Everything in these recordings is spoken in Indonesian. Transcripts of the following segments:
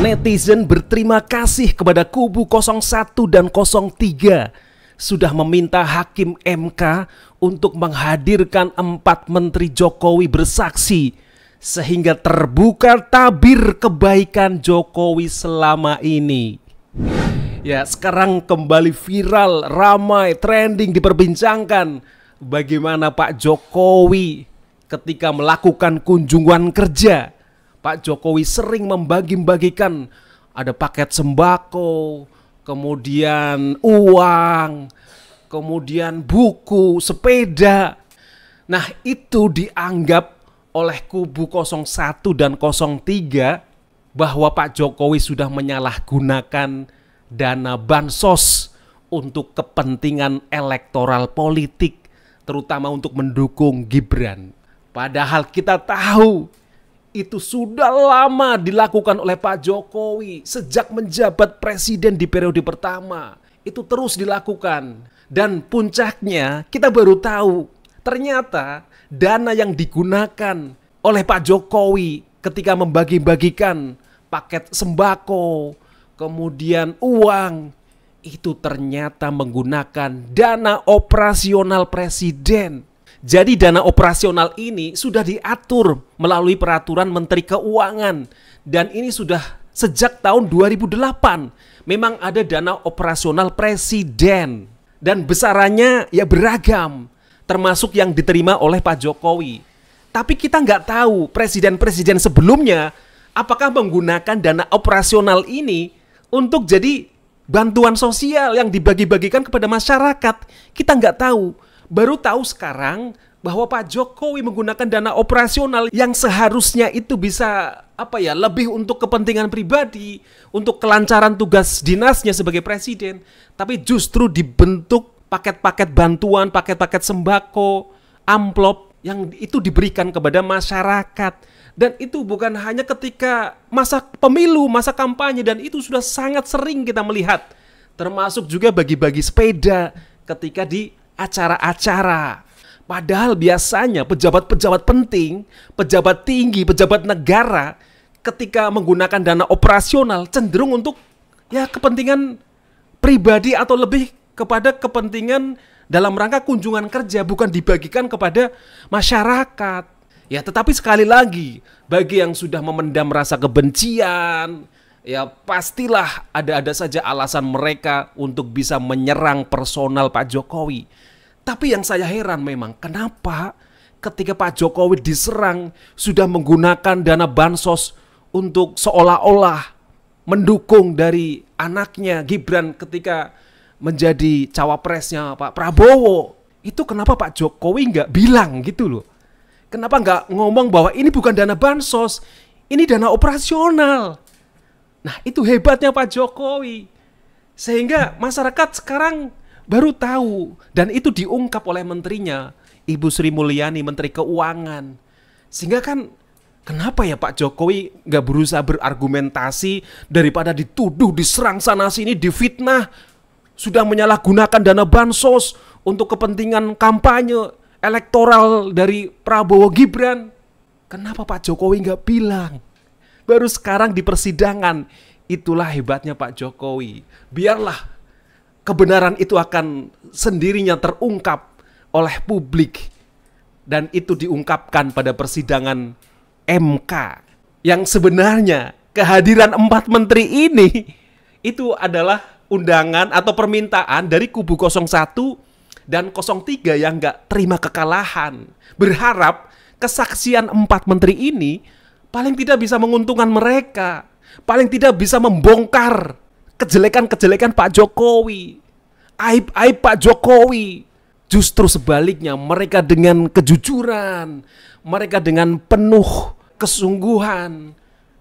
Netizen berterima kasih kepada kubu 01 dan 03 sudah meminta Hakim MK untuk menghadirkan 4 Menteri Jokowi bersaksi sehingga terbuka tabir kebaikan Jokowi selama ini. Ya, sekarang kembali viral, ramai, trending, diperbincangkan bagaimana Pak Jokowi ketika melakukan kunjungan kerja. Pak Jokowi sering membagi-bagikan, ada paket sembako, kemudian uang, kemudian buku, sepeda. Nah, itu dianggap oleh kubu 01 dan 03 bahwa Pak Jokowi sudah menyalahgunakan dana bansos untuk kepentingan elektoral politik, terutama untuk mendukung Gibran. Padahal kita tahu itu sudah lama dilakukan oleh Pak Jokowi sejak menjabat presiden di periode pertama. Itu terus dilakukan. Dan puncaknya kita baru tahu ternyata dana yang digunakan oleh Pak Jokowi ketika membagi-bagikan paket sembako, kemudian uang, itu ternyata menggunakan dana operasional presiden. Jadi dana operasional ini sudah diatur melalui peraturan Menteri Keuangan. Dan ini sudah sejak tahun 2008. Memang ada dana operasional presiden. Dan besarannya ya beragam, termasuk yang diterima oleh Pak Jokowi. Tapi kita nggak tahu presiden-presiden sebelumnya apakah menggunakan dana operasional ini untuk jadi bantuan sosial yang dibagi-bagikan kepada masyarakat. Kita nggak tahu. Baru tahu sekarang bahwa Pak Jokowi menggunakan dana operasional yang seharusnya itu bisa lebih untuk kepentingan pribadi, untuk kelancaran tugas dinasnya sebagai presiden, tapi justru dibentuk paket-paket bantuan, paket-paket sembako, amplop yang itu diberikan kepada masyarakat. Dan itu bukan hanya ketika masa pemilu, masa kampanye, dan itu sudah sangat sering kita melihat. Termasuk juga bagi-bagi sepeda ketika di acara-acara. Padahal biasanya pejabat-pejabat penting, pejabat tinggi, pejabat negara ketika menggunakan dana operasional cenderung untuk kepentingan pribadi atau lebih kepada kepentingan dalam rangka kunjungan kerja, bukan dibagikan kepada masyarakat. Ya, tetapi sekali lagi, bagi yang sudah memendam rasa kebencian, ya pastilah ada saja alasan mereka untuk bisa menyerang personal Pak Jokowi. Tapi yang saya heran memang, kenapa ketika Pak Jokowi diserang sudah menggunakan dana bansos untuk seolah-olah mendukung dari anaknya Gibran ketika menjadi cawapresnya Pak Prabowo. Itu kenapa Pak Jokowi nggak bilang gitu loh. Kenapa nggak ngomong bahwa ini bukan dana bansos, ini dana operasional. Nah, itu hebatnya Pak Jokowi. Sehingga masyarakat sekarang baru tahu. Dan itu diungkap oleh menterinya, Ibu Sri Mulyani, Menteri Keuangan. Sehingga kan kenapa ya Pak Jokowi nggak berusaha berargumentasi daripada dituduh, diserang sana sini, difitnah, sudah menyalahgunakan dana bansos untuk kepentingan kampanye elektoral dari Prabowo Gibran. Kenapa Pak Jokowi nggak bilang? Baru sekarang di persidangan. Itulah hebatnya Pak Jokowi. Biarlah kebenaran itu akan sendirinya terungkap oleh publik. Dan itu diungkapkan pada persidangan MK. Yang sebenarnya kehadiran 4 menteri ini itu adalah undangan atau permintaan dari kubu 01 dan 03 yang nggak terima kekalahan. Berharap kesaksian 4 menteri ini paling tidak bisa menguntungkan mereka. Paling tidak bisa membongkar kejelekan-kejelekan Pak Jokowi, aib-aib Pak Jokowi. Justru sebaliknya, mereka dengan kejujuran, mereka dengan penuh kesungguhan,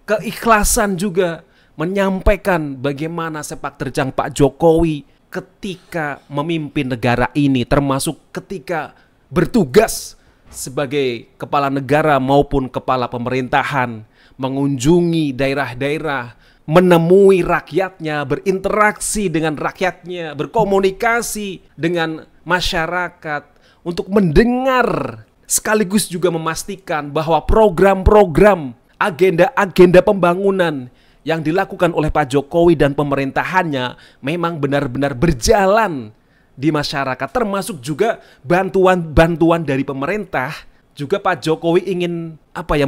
keikhlasan juga menyampaikan bagaimana sepak terjang Pak Jokowi ketika memimpin negara ini, termasuk ketika bertugas sebagai kepala negara maupun kepala pemerintahan, mengunjungi daerah-daerah, menemui rakyatnya, berinteraksi dengan rakyatnya, berkomunikasi dengan masyarakat untuk mendengar sekaligus juga memastikan bahwa program-program, agenda-agenda pembangunan yang dilakukan oleh Pak Jokowi dan pemerintahannya memang benar-benar berjalan di masyarakat, termasuk juga bantuan-bantuan dari pemerintah. Juga Pak Jokowi ingin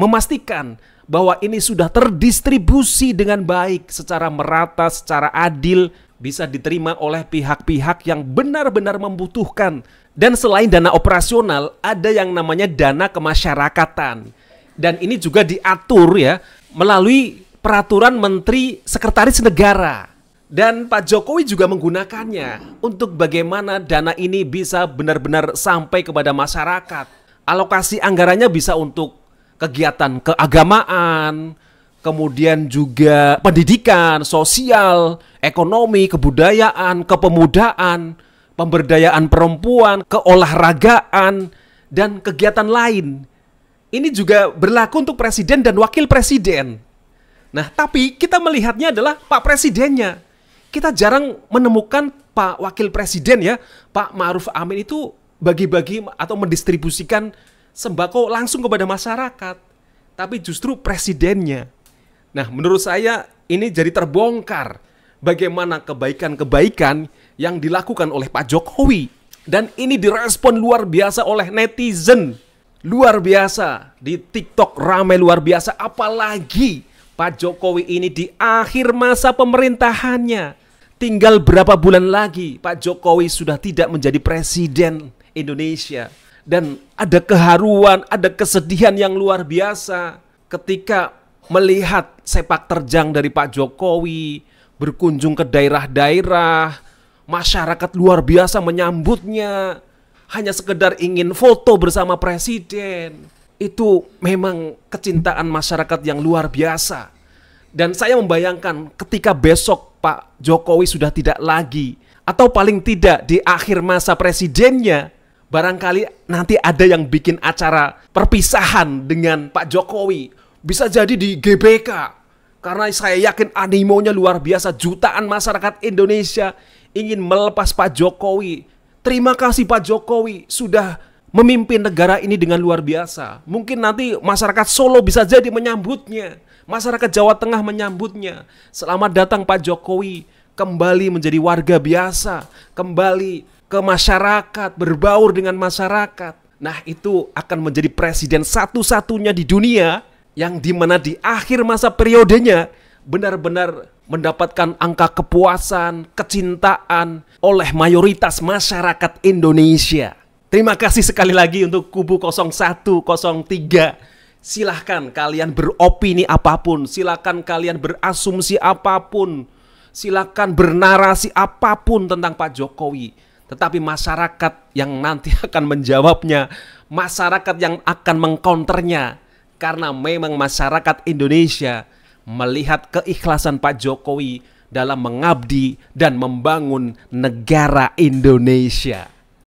memastikan bahwa ini sudah terdistribusi dengan baik, secara merata, secara adil, bisa diterima oleh pihak-pihak yang benar-benar membutuhkan. Dan selain dana operasional, ada yang namanya dana kemasyarakatan. Dan ini juga diatur ya melalui peraturan Menteri Sekretaris Negara. Dan Pak Jokowi juga menggunakannya untuk bagaimana dana ini bisa benar-benar sampai kepada masyarakat. Alokasi anggarannya bisa untuk kegiatan keagamaan, kemudian juga pendidikan, sosial, ekonomi, kebudayaan, kepemudaan, pemberdayaan perempuan, keolahragaan, dan kegiatan lain. Ini juga berlaku untuk presiden dan wakil presiden. Nah, tapi kita melihatnya adalah Pak Presidennya. Kita jarang menemukan Pak Wakil Presiden ya, Pak Ma'ruf Amin itu bagi-bagi atau mendistribusikan sembako langsung kepada masyarakat. Tapi justru presidennya. Nah, menurut saya ini jadi terbongkar bagaimana kebaikan-kebaikan yang dilakukan oleh Pak Jokowi. Dan ini direspon luar biasa oleh netizen. Luar biasa. Di TikTok ramai luar biasa. Apalagi Pak Jokowi ini di akhir masa pemerintahannya. Tinggal berapa bulan lagi Pak Jokowi sudah tidak menjadi presiden Indonesia. Dan ada keharuan, ada kesedihan yang luar biasa ketika melihat sepak terjang dari Pak Jokowi berkunjung ke daerah-daerah. Masyarakat luar biasa menyambutnya. Hanya sekedar ingin foto bersama presiden. Itu memang kecintaan masyarakat yang luar biasa. Dan saya membayangkan ketika besok Pak Jokowi sudah tidak lagi, atau paling tidak di akhir masa presidennya, barangkali nanti ada yang bikin acara perpisahan dengan Pak Jokowi. Bisa jadi di GBK. Karena saya yakin animonya luar biasa. Jutaan masyarakat Indonesia ingin melepas Pak Jokowi. Terima kasih Pak Jokowi sudah memimpin negara ini dengan luar biasa. Mungkin nanti masyarakat Solo bisa jadi menyambutnya. Masyarakat Jawa Tengah menyambutnya. Selamat datang Pak Jokowi. Kembali menjadi warga biasa. Kembali ke masyarakat. Berbaur dengan masyarakat. Nah, itu akan menjadi presiden satu-satunya di dunia yang dimana di akhir masa periodenya benar-benar mendapatkan angka kepuasan, kecintaan oleh mayoritas masyarakat Indonesia. Terima kasih sekali lagi untuk kubu 01, 03. Silahkan kalian beropini apapun, silahkan kalian berasumsi apapun, silahkan bernarasi apapun tentang Pak Jokowi. Tetapi masyarakat yang nanti akan menjawabnya, masyarakat yang akan mengcounternya. Karena memang masyarakat Indonesia melihat keikhlasan Pak Jokowi dalam mengabdi dan membangun negara Indonesia.